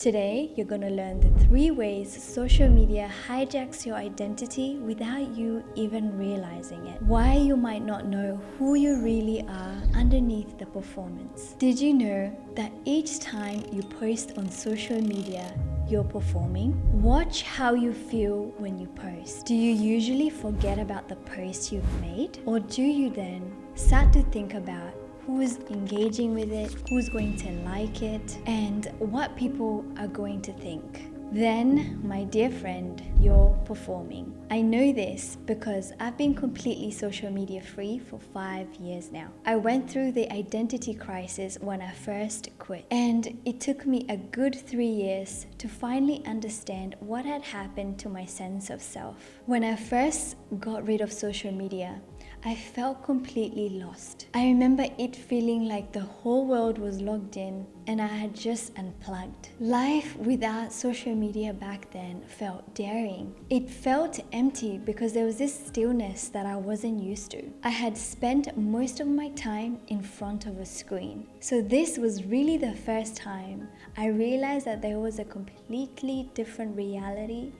Today, you're going to learn the 3 ways social media hijacks your identity without you even realizing it. Why you might not know who you really are underneath the performance. Did you know that each time you post on social media, you're performing? Watch how you feel when you post. Do you usually forget about the post you've made? Or do you then start to think about who's engaging with it, who's going to like it, and what people are going to think? Then, my dear friend, you're performing. I know this because I've been completely social media free for 5 years now. I went through the identity crisis when I first quit, and it took me a good 3 years to finally understand what had happened to my sense of self. When I first got rid of social media, I felt completely lost. I remember it feeling like the whole world was logged in and I had just unplugged. Life without social media back then felt daring. It felt empty because there was this stillness that I wasn't used to. I had spent most of my time in front of a screen. So this was really the first time I realized that there was a completely different reality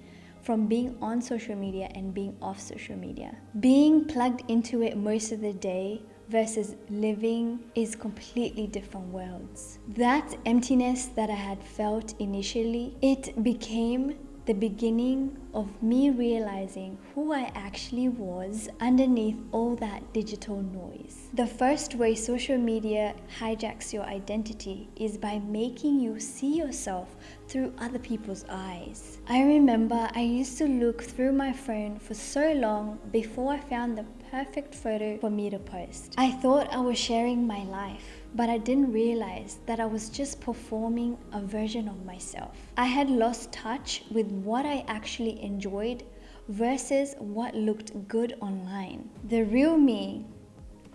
from being on social media and being off social media. Being plugged into it most of the day versus living is completely different worlds. That emptiness that I had felt initially, it became the beginning of me realizing who I actually was underneath all that digital noise. The first way social media hijacks your identity is by making you see yourself through other people's eyes. I remember I used to look through my phone for so long before I found the perfect photo for me to post. I thought I was sharing my life, but I didn't realize that I was just performing a version of myself. I had lost touch with what I actually enjoyed versus what looked good online. The real me,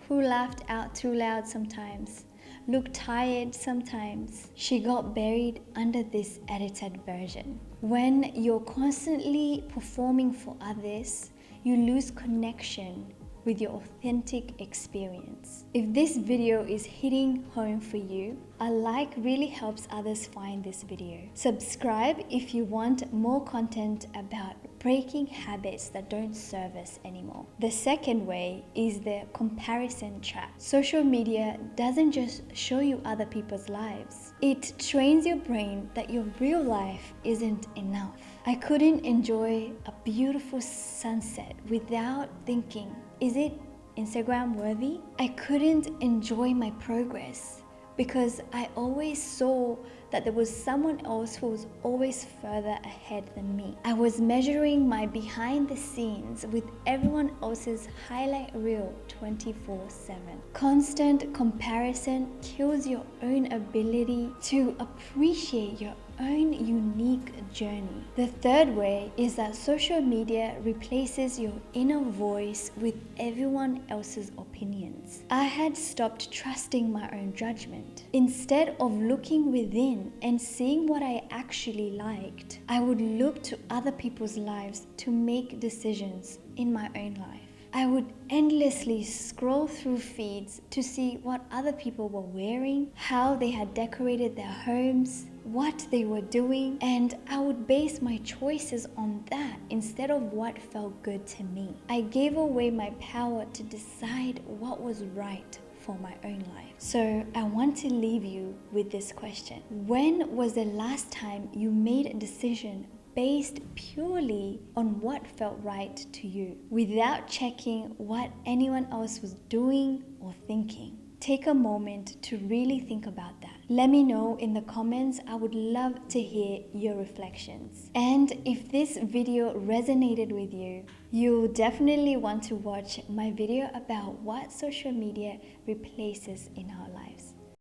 who laughed out too loud sometimes, looked tired sometimes, she got buried under this edited version. When you're constantly performing for others, you lose connection with your authentic experience. If this video is hitting home for you, a like really helps others find this video. Subscribe if you want more content about breaking habits that don't serve us anymore. The second way is the comparison trap. Social media doesn't just show you other people's lives. It trains your brain that your real life isn't enough. I couldn't enjoy a beautiful sunset without thinking, is it Instagram worthy? I couldn't enjoy my progress because I always saw that there was someone else who was always further ahead than me. I was measuring my behind the scenes with everyone else's highlight reel 24/7. Constant comparison kills your own ability to appreciate your own unique journey. The third way is that social media replaces your inner voice with everyone else's opinions. I had stopped trusting my own judgment. Instead of looking within and seeing what I actually liked, I would look to other people's lives to make decisions in my own life. I would endlessly scroll through feeds to see what other people were wearing, how they had decorated their homes, what they were doing, and I would base my choices on that instead of what felt good to me. I gave away my power to decide what was right for my own life. So I want to leave you with this question. When was the last time you made a decision based purely on what felt right to you, without checking what anyone else was doing or thinking? Take a moment to really think about that. Let me know in the comments. I would love to hear your reflections. And if this video resonated with you, you'll definitely want to watch my video about what social media replaces in our lives.